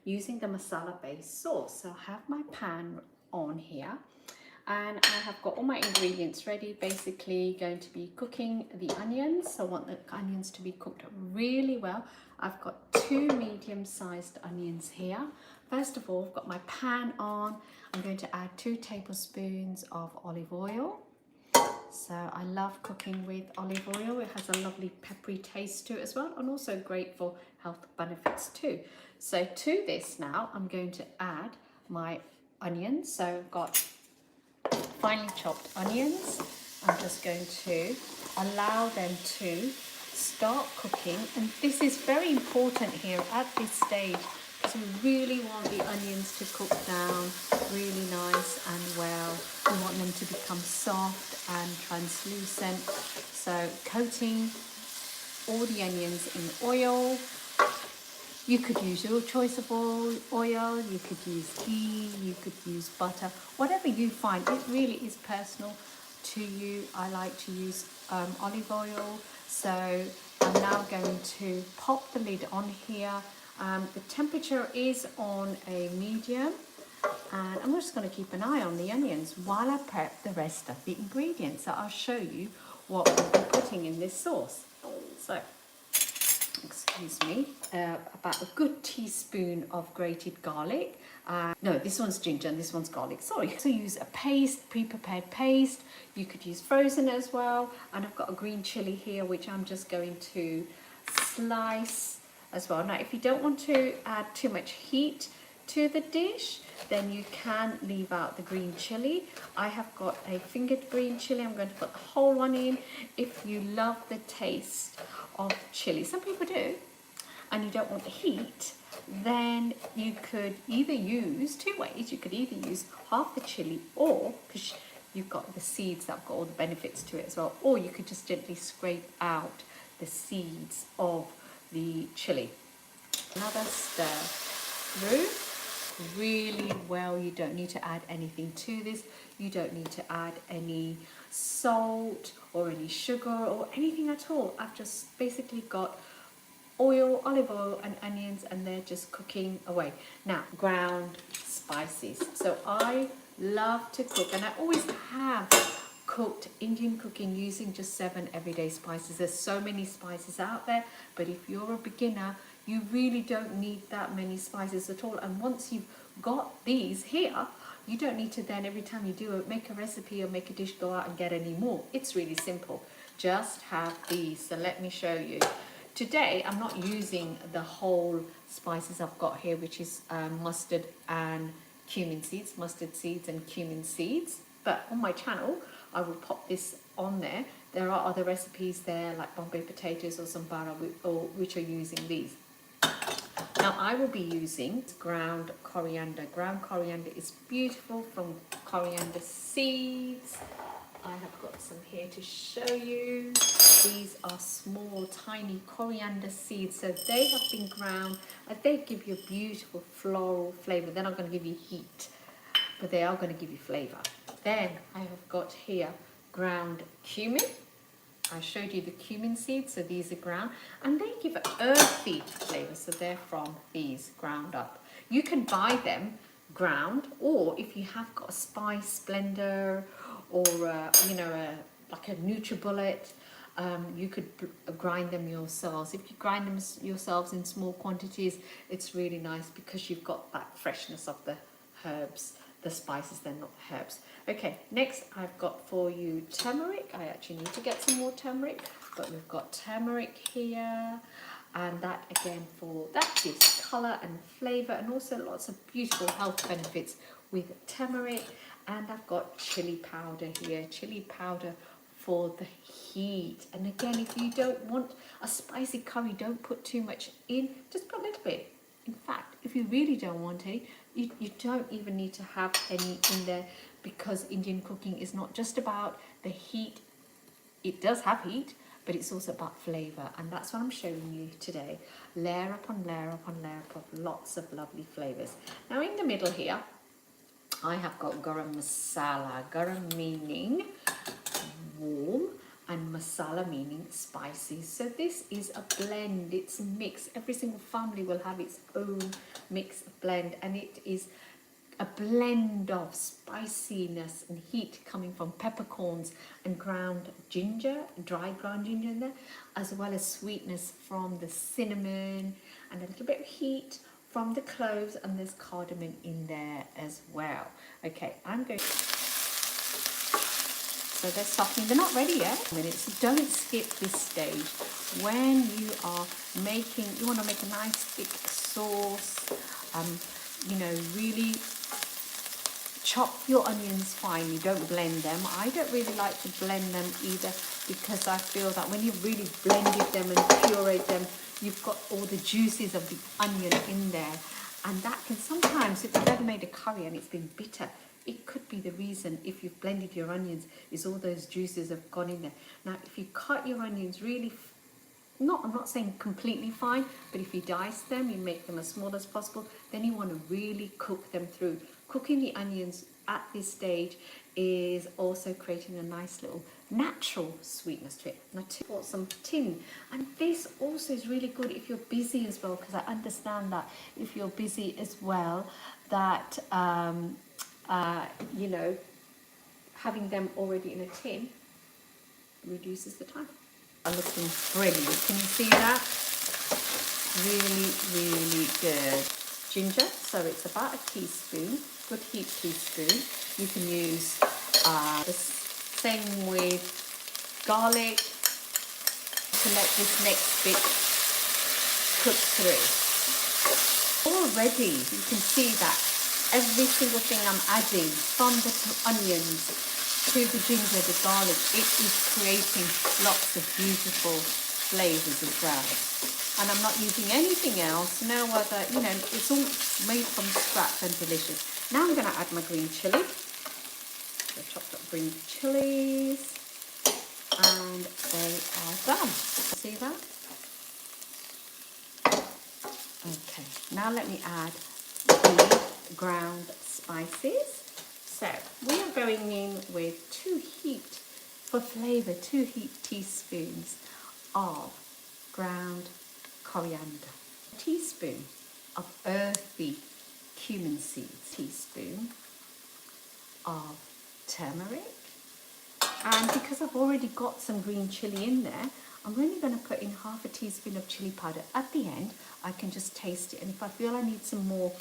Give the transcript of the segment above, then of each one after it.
using the masala based sauce. So I have my pan on here and I have got all my ingredients ready. Basically going to be cooking the onions. So I want the onions to be cooked really well. I've got 2 medium-sized onions here. First of all, I've got my pan on. I'm going to add 2 tablespoons of olive oil. So I love cooking with olive oil. It has a lovely peppery taste to it as well, and also great for health benefits too. So to this now, I'm going to add my onions. So I've got finely chopped onions. I'm just going to allow them to start cooking, and this is very important here at this stage because we really want the onions to cook down really nice and well. We want them to become soft and translucent. So coating all the onions in oil. You could use your choice of oil, you could use ghee, you could use butter, whatever you find. It really is personal to you. I like to use olive oil. So I'm now going to pop the lid on here. The temperature is on a medium, and I'm just going to keep an eye on the onions while I prep the rest of the ingredients. So I'll show you what we'll be putting in this sauce. So, excuse me, about a good teaspoon of grated garlic. No, this one's ginger and this one's garlic, sorry. So use a paste, pre-prepared paste. You could use frozen as well. And I've got a green chili here, which I'm just going to slice as well. Now, if you don't want to add too much heat to the dish, then you can leave out the green chili. I have got a fingered green chili. I'm going to put the whole one in. If you love the taste of chili, some people do, and you don't want the heat, then you could either use 2 ways. You could either use half the chili, or because you've got the seeds that have got all the benefits to it as well, or you could just gently scrape out the seeds of the chili. Another stir through really well. You don't need to add anything to this. You don't need to add any salt or any sugar or anything at all. I've just basically got oil, olive oil and onions, and they're just cooking away. Now, ground spices. So I love to cook, and I always have cooked Indian cooking using just 7 everyday spices. There's so many spices out there, but if you're a beginner, you really don't need that many spices at all. And once you've got these here, you don't need to then every time you do it, make a recipe or make a dish, go out and get any more. It's really simple. Just have these. So let me show you. Today, I'm not using the whole spices I've got here, which is mustard and cumin seeds, mustard seeds and cumin seeds. But on my channel, I will pop this on there. There are other recipes there, like Bombay potatoes or sambara, which are using these. Now, I will be using ground coriander. Ground coriander is beautiful from coriander seeds. I have got some here to show you. These are small, tiny coriander seeds. So they have been ground, and they give you a beautiful floral flavour. They're not going to give you heat, but they are going to give you flavour. Then I have got here ground cumin. I showed you the cumin seeds, so these are ground, and they give an earthy flavour, so they're from these ground up. You can buy them ground, or if you have got a spice blender or like a NutriBullet, you could grind them yourselves. If you grind them yourselves in small quantities, it's really nice because you've got that freshness of the herbs, the spices, they're not herbs. Okay, next I've got for you turmeric. I actually need to get some more turmeric, but we've got turmeric here, and that again that gives colour and flavour, and also lots of beautiful health benefits with turmeric. And I've got chili powder here, chili powder for the heat. And again, if you don't want a spicy curry, don't put too much in, just put a little bit. In fact, if you really don't want any, you don't even need to have any in there, because Indian cooking is not just about the heat. It does have heat, but it's also about flavour, and that's what I'm showing you today. Layer upon layer upon layer of lots of lovely flavours. Now in the middle here, I have got garam masala. Garam meaning warm, and masala meaning spices. So this is a blend, it's a mix. Every single family will have its own mix blend, and it is a blend of spiciness and heat coming from peppercorns and ground ginger, dry ground ginger in there, as well as sweetness from the cinnamon and a little bit of heat from the cloves, and there's cardamom in there as well. Okay, I'm going. So they're softening. They're not ready yet. Minutes. Don't skip this stage. When you are making, you want to make a nice thick sauce. You know, really chop your onions fine. You don't blend them. I don't really like to blend them either, because I feel that when you've really blended them and pureed them, you've got all the juices of the onion in there, and that can sometimes, if you've ever made a curry and it's been bitter, it could be the reason. If you've blended your onions, is all those juices have gone in there. Now if you cut your onions really I'm not saying completely fine, but if you dice them, you make them as small as possible, then you want to really cook them through. Cooking the onions at this stage is also creating a nice little natural sweetness to it. Now I bought some tin, and this also is really good if you're busy as well, because I understand that if you're busy as well, that you know, having them already in a tin reduces the time. Are looking brilliant. Can you see that? Really, really good. Ginger, so it's about a teaspoon, good heat teaspoon. You can use the same with garlic to let this next bit cook through. Already you can see that every single thing I'm adding, from the onions to the ginger, the garlic, it is creating lots of beautiful flavours as well. And I'm not using anything else, no other, you know, it's all made from scratch and delicious. Now I'm going to add my green chilli, the chopped up green chilies, and they are done. See that? Okay, now let me add the ground spices. So we are going in with 2 heat teaspoons of ground coriander, a teaspoon of earthy cumin seeds, teaspoon of turmeric, and because I've already got some green chili in there, I'm only going to put in half a teaspoon of chili powder. At the end, I can just taste it, and if I feel I need some more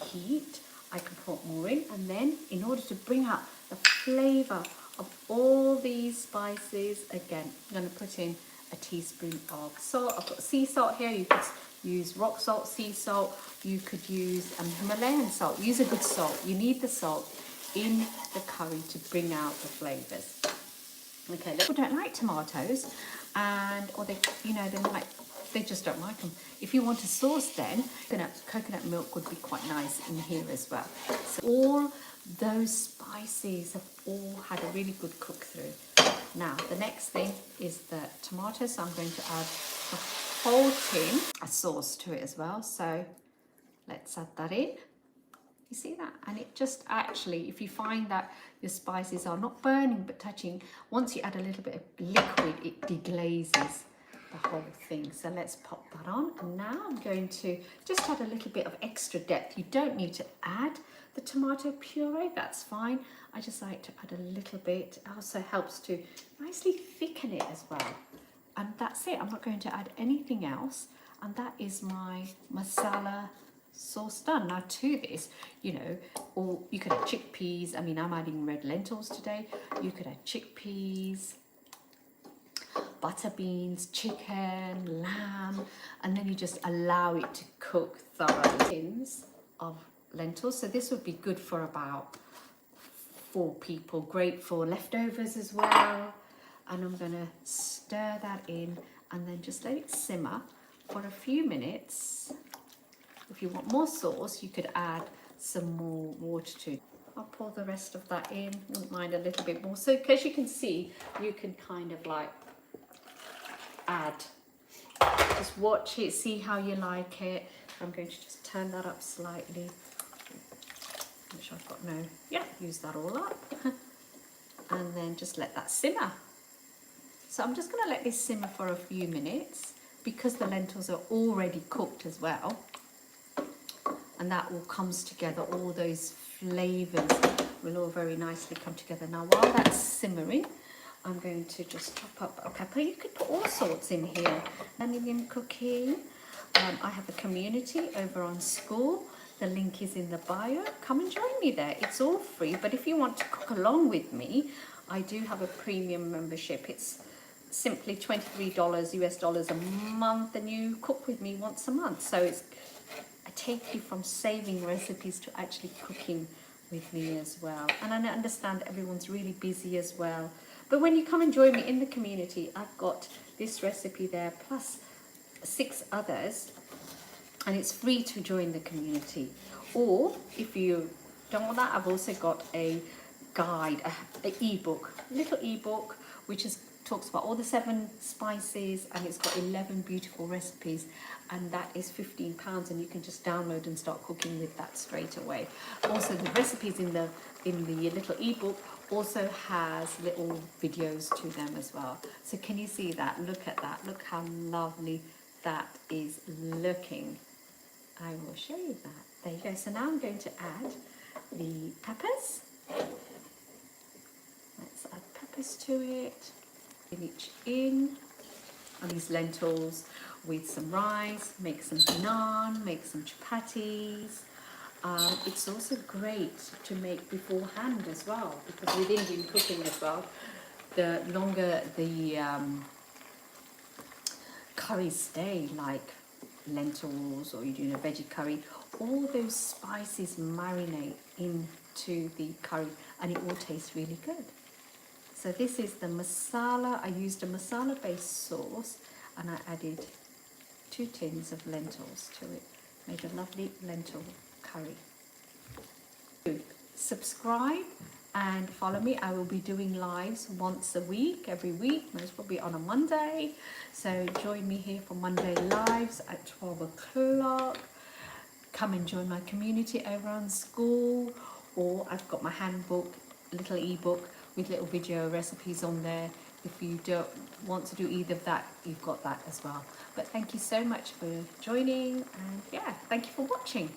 heat, I can put more in. And then, in order to bring out the flavour of all these spices, again, I'm going to put in a teaspoon of salt. I've got sea salt here. You could use rock salt, sea salt. You could use Himalayan salt. Use a good salt. You need the salt in the curry to bring out the flavours. Okay, people don't like tomatoes, or they, you know, they just don't like them. If you want a sauce, then coconut milk would be quite nice in here as well. So all those spices have all had a really good cook through. Now the next thing is the tomato, so I'm going to add a whole tin, a sauce to it as well. So let's add that in. You see that? And it just actually, if you find that your spices are not burning but touching, once you add a little bit of liquid, it deglazes the whole thing. So let's pop that on. And now I'm going to just add a little bit of extra depth. You don't need to add the tomato puree, that's fine. I just like to add a little bit. It also helps to nicely thicken it as well. And that's it. I'm not going to add anything else. And that is my masala sauce done. Now to this, you know, or you could have chickpeas. I mean, I'm adding red lentils today. You could add chickpeas, butter beans, chicken, lamb, and then you just allow it to cook thoroughly. Tins of lentils. So this would be good for about 4 people. Great for leftovers as well. And I'm going to stir that in and then just let it simmer for a few minutes. If you want more sauce, you could add some more water to it. I'll pour the rest of that in. Wouldn't mind a little bit more. So as you can see, you can kind of like add. Just watch it, see how you like it. I'm going to just turn that up slightly. Make sure I've got use that all up. And then just let that simmer. So I'm just going to let this simmer for a few minutes because the lentils are already cooked as well. And that all comes together, all those flavours will all very nicely come together. Now while that's simmering, I'm going to just chop up a pepper. You could put all sorts in here. Onion cooking. I have a community over on Skool. The link is in the bio. Come and join me there. It's all free, but if you want to cook along with me, I do have a premium membership. It's simply $23 US dollars a month, and you cook with me once a month. So I take you from saving recipes to actually cooking with me as well. And I understand everyone's really busy as well. But when you come and join me in the community, I've got this recipe there plus 6 others, and it's free to join the community. Or if you don't want that, I've also got a guide, an ebook, little ebook, which talks about all the 7 spices, and it's got 11 beautiful recipes, and that is £15, and you can just download and start cooking with that straight away. Also, the recipes in the little ebook also has little videos to them as well. So can you see that? Look at that. Look how lovely that is looking. I will show you that. There you go. So now I'm going to add the peppers. Let's add peppers to it. Each in on these lentils with some rice, make some naan, make some chapatis. It's also great to make beforehand as well, because with Indian cooking as well, the longer the curries stay, like lentils or you're doing a veggie curry, all those spices marinate into the curry and it will taste really good. So this is the masala. I used a masala based sauce and I added 2 tins of lentils to it. Made a lovely lentil curry. Subscribe and follow me. I will be doing lives once a week, every week, most probably on a Monday. So join me here for Monday lives at 12 o'clock. Come and join my community over on Skool, or I've got my handbook, little ebook with little video recipes on there. If you don't want to do either of that, you've got that as well. But thank you so much for joining, and yeah, thank you for watching.